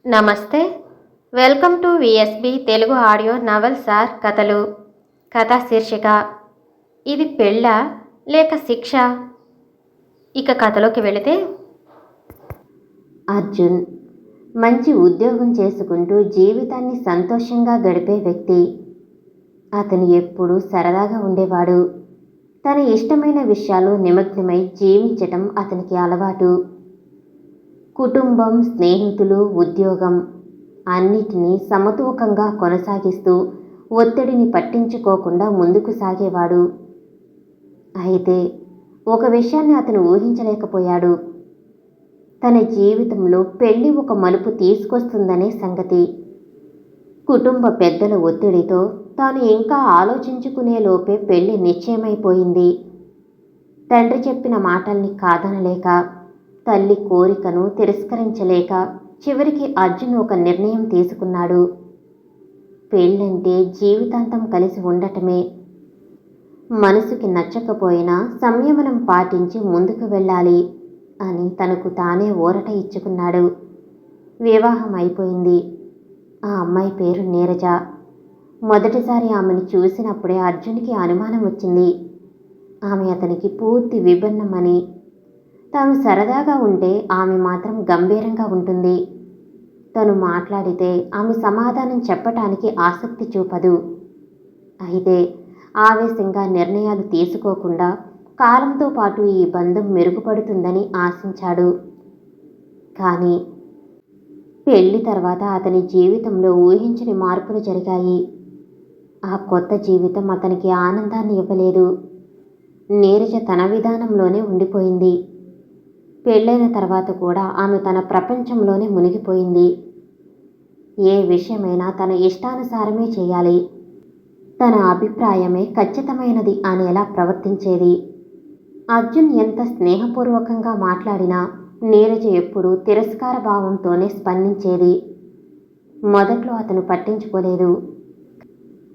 నమస్తే. Welcome to VSB Telugu audio novels or కథలు. కథ శీర్షిక ఇది పెళ్ళా లేక శిక్ష? ఇక కథలోకి వెళితే, అర్జున్ మంచి ఉద్యోగం చేసుకుంటూ జీవితాన్ని సంతోషంగా గడిపే వ్యక్తి. అతను ఎప్పుడూ సరదాగా ఉండేవాడు. తన ఇష్టమైన విషయాలు నిమగ్నమై జీవించటం అతనికి అలవాటు. కుటుంబం, స్నేహితులు, ఉద్యోగం అన్నిటినీ సమతూకంగా కొనసాగిస్తూ ఒత్తిడిని పట్టించుకోకుండా ముందుకు సాగేవాడు. అయితే ఒక విషయాన్ని అతను ఊహించలేకపోయాడు. తన జీవితంలో పెళ్లి ఒక మలుపు తీసుకొస్తుందనే సంగతి. కుటుంబ పెద్దల ఒత్తిడితో తాను ఇంకా ఆలోచించుకునే లోపే పెళ్లి నిశ్చయమైపోయింది. తండ్రి చెప్పిన మాటల్ని కాదనలేక, తల్లి కోరికను తిరస్కరించలేక చివరికి అర్జున్ ఒక నిర్ణయం తీసుకున్నాడు. పెళ్ళంటే జీవితాంతం కలిసి ఉండటమే. మనసుకి నచ్చకపోయినా సంయమనం పాటించి ముందుకు వెళ్ళాలి అని తనకు తానే ఊరట ఇచ్చుకున్నాడు. వివాహం అయిపోయింది. ఆ అమ్మాయి పేరు నీరజ. మొదటిసారి ఆమెను చూసినప్పుడే అర్జున్కి అనుమానం వచ్చింది. ఆమె అతనికి పూర్తి విభిన్నమని. తాను సరదాగా ఉంటే ఆమె మాత్రం గంభీరంగా ఉంటుంది. తను మాట్లాడితే ఆమె సమాధానం చెప్పటానికి ఆసక్తి చూపదు. అయితే ఆవేశంగా నిర్ణయాలు తీసుకోకుండా కాలంతో పాటు ఈ బంధం మెరుగుపడుతుందని ఆశించాడు. కానీ పెళ్లి తర్వాత అతని జీవితంలో ఊహించని మార్పులు జరిగాయి. ఆ కొత్త జీవితం అతనికి ఆనందాన్ని ఇవ్వలేదు. నీరజ తన విధానంలోనే ఉండిపోయింది. పెళ్ళైన తర్వాత కూడా ఆమె తన ప్రపంచంలోనే మునిగిపోయింది. ఏ విషయమైనా తన ఇష్టానుసారమే చేయాలి, తన అభిప్రాయమే ఖచ్చితమైనది అనేలా ప్రవర్తించేది. అర్జున్ ఎంత స్నేహపూర్వకంగా మాట్లాడినా నీరజ ఎప్పుడూ తిరస్కార భావంతోనే స్పందించేది. మొదట్లో అతను పట్టించుకోలేదు.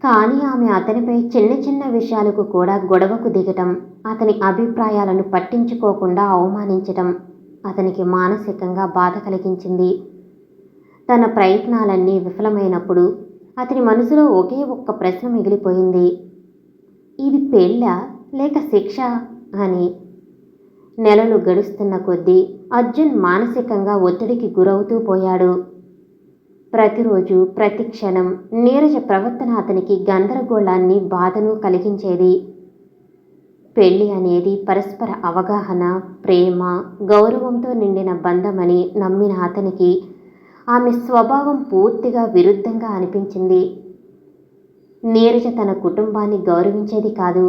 కానీ ఆమె అతనిపై చిన్న చిన్న విషయాలకు కూడా గొడవకు దిగటం, అతని అభిప్రాయాలను పట్టించుకోకుండా అవమానించటం అతనికి మానసికంగా బాధ కలిగించింది. తన ప్రయత్నాలన్నీ విఫలమైనప్పుడు అతని మనసులో ఒకే ఒక్క ప్రశ్న మిగిలిపోయింది. ఇది పెళ్ళా లేక శిక్ష అని. నెలలు గడుస్తున్న కొద్దీ అర్జున్ మానసికంగా ఒత్తిడికి గురవుతూ పోయాడు. ప్రతిరోజు, ప్రతి క్షణం నీరజ ప్రవర్తన అతనికి గందరగోళాన్ని, బాధను కలిగించేది. పెళ్లి అనేది పరస్పర అవగాహన, ప్రేమ, గౌరవంతో నిండిన బంధమని నమ్మిన అతనికి ఆమె స్వభావం పూర్తిగా విరుద్ధంగా అనిపించింది. నీరజ తన కుటుంబాన్ని గౌరవించేది కాదు.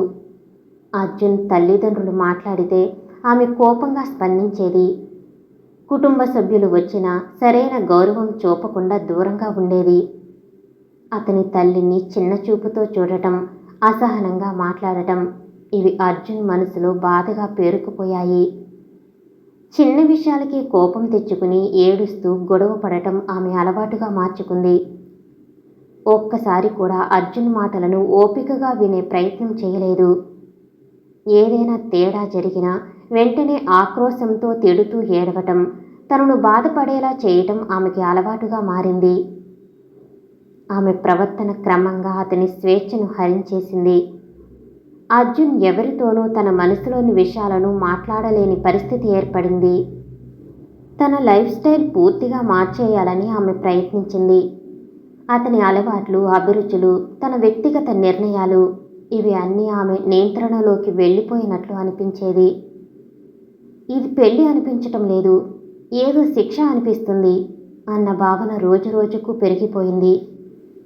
అర్జున్ తల్లిదండ్రులు మాట్లాడితే ఆమె కోపంగా స్పందించేది. కుటుంబ సభ్యులు వచ్చినా సరైన గౌరవం చూపకుండా దూరంగా ఉండేది. అతని తల్లిని చిన్న చూపుతో చూడటం, అసహనంగా మాట్లాడటం ఇవి అర్జున్ మనసులో బాధగా పేరుకుపోయాయి. చిన్న విషయాలకి కోపం తెచ్చుకుని ఏడుస్తూ గొడవ పడటం ఆమె అలవాటుగా మార్చుకుంది. ఒక్కసారి కూడా అర్జున్ మాటలను ఓపికగా వినే ప్రయత్నం చేయలేదు. ఏదైనా తేడా జరిగినా వెంటనే ఆక్రోశంతో తిడుతూ ఏడవటం, తనను బాధపడేలా చేయటం ఆమెకి అలవాటుగా మారింది. ఆమె ప్రవర్తన క్రమంగా అతని స్వేచ్ఛను హరించేసింది. అర్జున్ ఎవరితోనూ తన మనసులోని విషయాలను మాట్లాడలేని పరిస్థితి ఏర్పడింది. తన లైఫ్ స్టైల్ పూర్తిగా మార్చేయాలని ఆమె ప్రయత్నించింది. అతని అలవాట్లు, అభిరుచులు, తన వ్యక్తిగత నిర్ణయాలు ఇవి అన్నీ ఆమె నియంత్రణలోకి వెళ్ళిపోయినట్లు అనిపించేది. ఇది పెళ్లి అనిపించటం లేదు, ఏదో శిక్ష అనిపిస్తుంది అన్న భావన రోజురోజుకు పెరిగిపోయింది.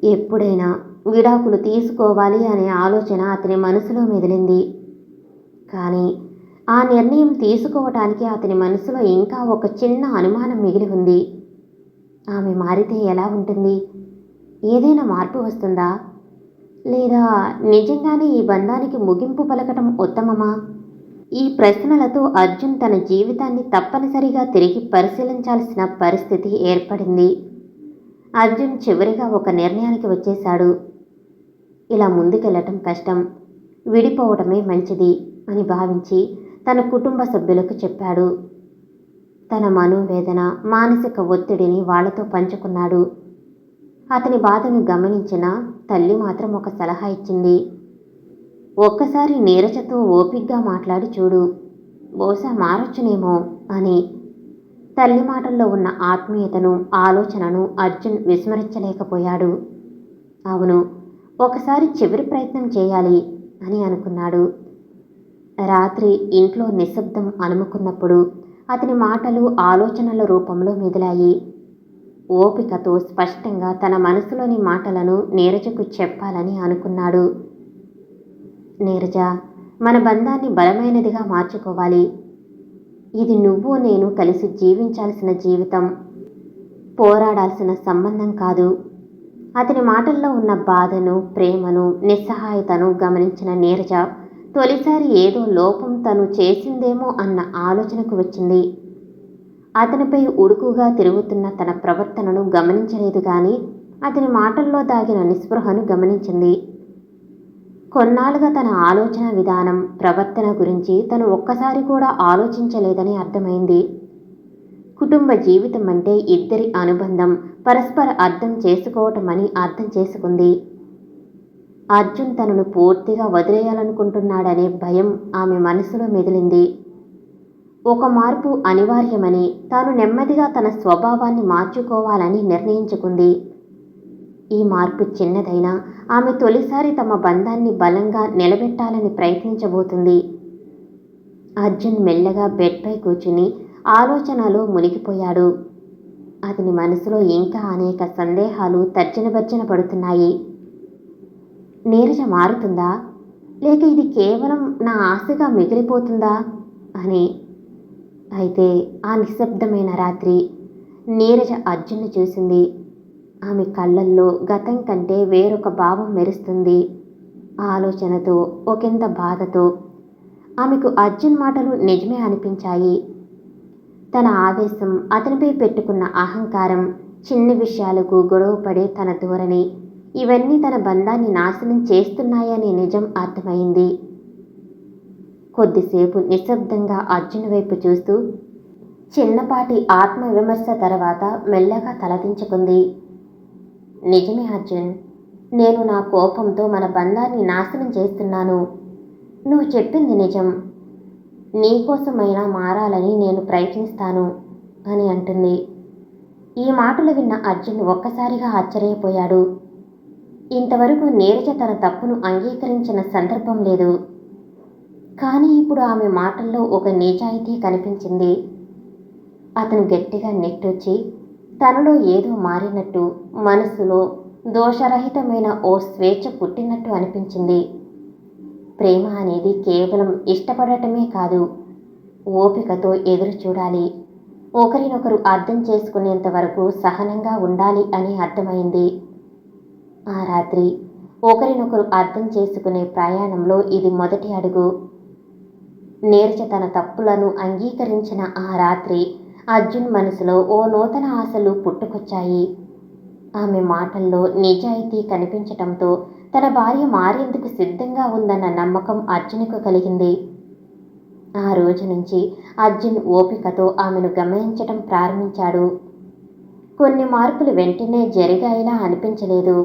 ఎప్పుడైనా విడాకులు తీసుకోవాలి అనే ఆలోచన అతని మనసులో మెదిలింది. కానీ ఆ నిర్ణయం తీసుకోవటానికి అతని మనసులో ఇంకా ఒక చిన్న అనుమానం మిగిలి ఉంది. ఆమె మారితే ఎలా ఉంటుంది? ఏదైనా మార్పు వస్తుందా? లేదా నిజంగానే ఈ బంధానికి ముగింపు పలకటం ఉత్తమమా? ఈ ప్రశ్నలతో అర్జున్ తన జీవితాన్ని తప్పనిసరిగా తిరిగి పరిశీలించాల్సిన పరిస్థితి ఏర్పడింది. అర్జున్ చివరిగా ఒక నిర్ణయానికి వచ్చేశాడు. ఇలా ముందుకెళ్లటం కష్టం, విడిపోవడమే మంచిది అని భావించి తన కుటుంబ సభ్యులకు చెప్పాడు. తన మనోవేదన, మానసిక ఒత్తిడిని వాళ్లతో పంచుకున్నాడు. అతని బాధను గమనించిన తల్లి మాత్రం ఒక సలహా ఇచ్చింది. ఒక్కసారి నీరజతో ఓపిగ్గా మాట్లాడి చూడు, బహుశా మారొచ్చునేమో అని. తల్లి మాటల్లో ఉన్న ఆత్మీయతను, ఆలోచనను అర్జున్ విస్మరించలేకపోయాడు. అవును, ఒకసారి చివరి ప్రయత్నం చేయాలి అని అనుకున్నాడు. రాత్రి ఇంట్లో నిశ్శబ్దం అలుముకున్నప్పుడు అతని మాటలు ఆలోచనల రూపంలో మెదిలాయి. ఓపికతో స్పష్టంగా తన మనసులోని మాటలను నీరజకు చెప్పాలని అనుకున్నాడు. నీరజ, మన బంధాన్ని బలమైనదిగా మార్చుకోవాలి. ఇది నువ్వు నేను కలిసి జీవించాల్సిన జీవితం, పోరాడాల్సిన సంబంధం కాదు. అతని మాటల్లో ఉన్న బాధను, ప్రేమను, నిస్సహాయతను గమనించిన నీరజ తొలిసారి ఏదో లోపం తను చేసిందేమో అన్న ఆలోచనకు వచ్చింది. అతనిపై ఉడుకుగా తిరుగుతున్న తన ప్రవర్తనను గమనించలేదు కానీ అతని మాటల్లో దాగిన నిస్పృహను గమనించింది. కొన్నాళ్ళుగా తన ఆలోచన విధానం, ప్రవర్తన గురించి తను ఒక్కసారి కూడా ఆలోచించలేదని అర్థమైంది. కుటుంబ జీవితం అంటే ఇద్దరి అనుబంధం, పరస్పర అర్థం చేసుకోవటమని అర్థం చేసుకుంది. అర్జున్ తనను పూర్తిగా వదిలేయాలనుకుంటున్నాడనే భయం ఆమె మనసులో మెదిలింది. ఒక మార్పు అనివార్యమని, తాను నెమ్మదిగా తన స్వభావాన్ని మార్చుకోవాలని నిర్ణయించుకుంది. ఈ మార్పు చిన్నదైనా ఆమె తొలిసారి తమ బంధాన్ని బలంగా నిలబెట్టాలని ప్రయత్నించబోతుంది. అర్జున్ మెల్లగా బెడ్పై కూర్చుని ఆలోచనలో మునిగిపోయాడు. అతని మనసులో ఇంకా అనేక సందేహాలు తర్జనభర్జన పడుతున్నాయి. నీరజ మారుతుందా, లేక ఇది కేవలం నా ఆశగా మిగిలిపోతుందా అని. అయితే ఆ నిశ్శబ్దమైన రాత్రి నీరజ అర్జున్ను చూసింది. ఆమె కళ్ళల్లో గతం కంటే వేరొక భావం మెరుస్తుంది. ఆలోచనతో, ఒకంత బాధతో. ఆమెకు అర్జున్ మాటలు నిజమే అనిపించాయి. తన ఆవేశం, అతనిపై పెట్టుకున్న అహంకారం, చిన్న విషయాలకు గొడవపడే తన ధోరణి, ఇవన్నీ తన బంధాన్ని నాశనం చేస్తున్నాయనే నిజం అర్థమైంది. కొద్దిసేపు నిశ్శబ్దంగా అర్జున్ వైపు చూస్తూ చిన్నపాటి ఆత్మవిమర్శ తర్వాత మెల్లగా తలదించుకుంది. నిజమే అర్జున్, నేను నా కోపంతో మన బంధాన్ని నాశనం చేస్తున్నాను. నువ్వు చెప్పింది నిజం. నీకోసమైనా మారాలని నేను ప్రయత్నిస్తాను అని అంటుంది. ఈ మాటలు విన్న అర్జున్ ఒక్కసారిగా ఆశ్చర్యపోయాడు. ఇంతవరకు నీరజ తన తప్పును అంగీకరించిన సందర్భం లేదు. కానీ ఇప్పుడు ఆమె మాటల్లో ఒక నిజాయితీ కనిపించింది. అతను గట్టిగా నిట్టూర్చి తనలో ఏదో మారినట్టు, మనసులో దోషరహితమైన ఓ స్వేచ్ఛ పుట్టినట్టు అనిపించింది. ప్రేమ అనేది కేవలం ఇష్టపడటమే కాదు, ఓపికతో ఎదురు చూడాలి, ఒకరినొకరు అర్థం చేసుకునేంత వరకు సహనంగా ఉండాలి అని అర్థమైంది. ఆ రాత్రి ఒకరినొకరు అర్థం చేసుకునే ప్రయాణంలో ఇది మొదటి అడుగు. నీరజ తన తప్పులను అంగీకరించిన ఆ రాత్రి అర్జున్ మనసులో ఓ నూతన ఆశలు పుట్టుకొచ్చాయి. ఆమె మాటల్లో నిజాయితీ కనిపించటంతో తన భార్య మారేందుకు సిద్ధంగా ఉందన్న నమ్మకం అర్జున్కు కలిగింది. ఆ రోజు నుంచి అర్జున్ ఓపికతో ఆమెను గమనించటం ప్రారంభించాడు. కొన్ని మార్పులు వెంటనే జరిగాయిలా అనిపించలేదు,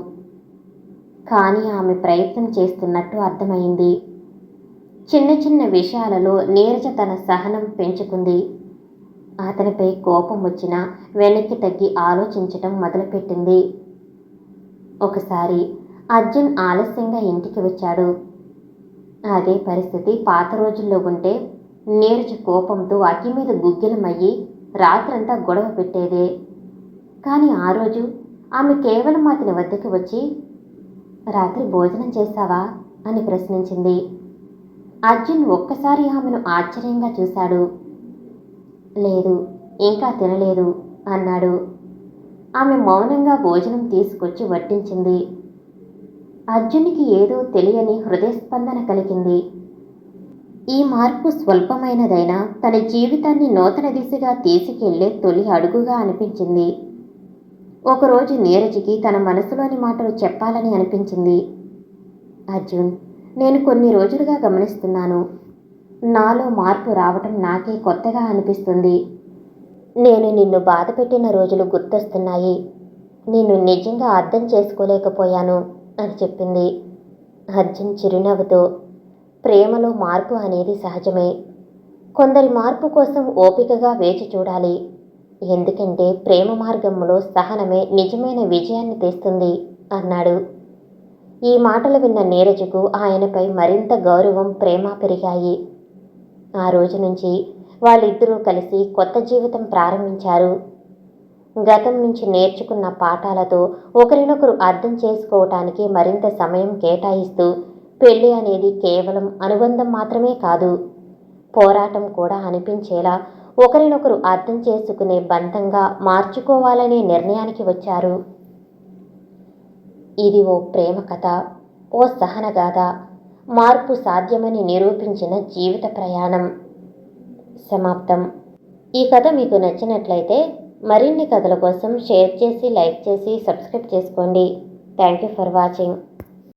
కానీ ఆమె ప్రయత్నం చేస్తున్నట్టు అర్థమైంది. చిన్న చిన్న విషయాలలో నీరజ తన సహనం పెంచుకుంది. అతనిపై కోపం వచ్చినా వెనక్కి తగ్గి ఆలోచించటం మొదలుపెట్టింది. ఒకసారి అర్జున్ ఆలస్యంగా ఇంటికి వచ్చాడు. అదే పరిస్థితి పాత రోజుల్లో ఉంటే నీరజ కోపంతో అగ్గి మీద గుగ్గిలమయ్యి రాత్రంతా గొడవ పెట్టేదే. కానీ ఆ రోజు ఆమె కేవలం అతని వద్దకు వచ్చి, రాత్రి భోజనం చేశావా అని ప్రశ్నించింది. అర్జున్ ఒక్కసారి ఆమెను ఆశ్చర్యంగా చూశాడు. లేదు, ఇంకా తినలేదు అన్నాడు. ఆమె మౌనంగా భోజనం తీసుకొచ్చి వడ్డించింది. అర్జున్కి ఏదో తెలియని హృదయస్పందన కలిగింది. ఈ మార్పు స్వల్పమైనదైనా తన జీవితాన్ని నూతన దిశగా తీసుకెళ్లే తొలి అడుగుగా అనిపించింది. ఒకరోజు నీరజకి తన మనసులోని మాటలు చెప్పాలని అనిపించింది. అర్జున్, నేను కొన్ని రోజులుగా గమనిస్తున్నాను. నాలో మార్పు రావటం నాకే కొత్తగా అనిపిస్తుంది. నేను నిన్ను బాధ పెట్టిన రోజులు గుర్తొస్తున్నాయి. నిన్ను నిజంగా అర్థం చేసుకోలేకపోయాను అని చెప్పింది. అర్జున్ చిరునవ్వుతో, ప్రేమలో మార్పు అనేది సహజమే. కొందరి మార్పు కోసం ఓపికగా వేచి చూడాలి. ఎందుకంటే ప్రేమ మార్గంలో సహనమే నిజమైన విజయాన్ని తెస్తుంది అన్నాడు. ఈ మాటలు విన్న నీరజకు ఆయనపై మరింత గౌరవం, ప్రేమ పెరిగాయి. ఆ రోజు నుంచి వాళ్ళిద్దరూ కలిసి కొత్త జీవితం ప్రారంభించారు. గతం నుంచి నేర్చుకున్న పాఠాలతో ఒకరినొకరు అర్థం చేసుకోవటానికి మరింత సమయం కేటాయిస్తూ పెళ్లి అనేది కేవలం అనుబంధం మాత్రమే కాదు, పోరాటం కూడా అనిపించేలా ఒకరినొకరు అర్థం చేసుకునే బంధంగా మార్చుకోవాలనే నిర్ణయానికి వచ్చారు. ఇది ఓ ప్రేమ కథ, ఓ సహనగాథ, మార్పు సాధ్యమని నిరూపించిన జీవిత ప్రయాణం. సమాప్తం. ఈ కథ మీకు నచ్చినట్లయితే మరిన్ని కథల కోసం షేర్ చేసి, లైక్ చేసి, సబ్స్క్రైబ్ చేసుకోండి. Thank you for watching.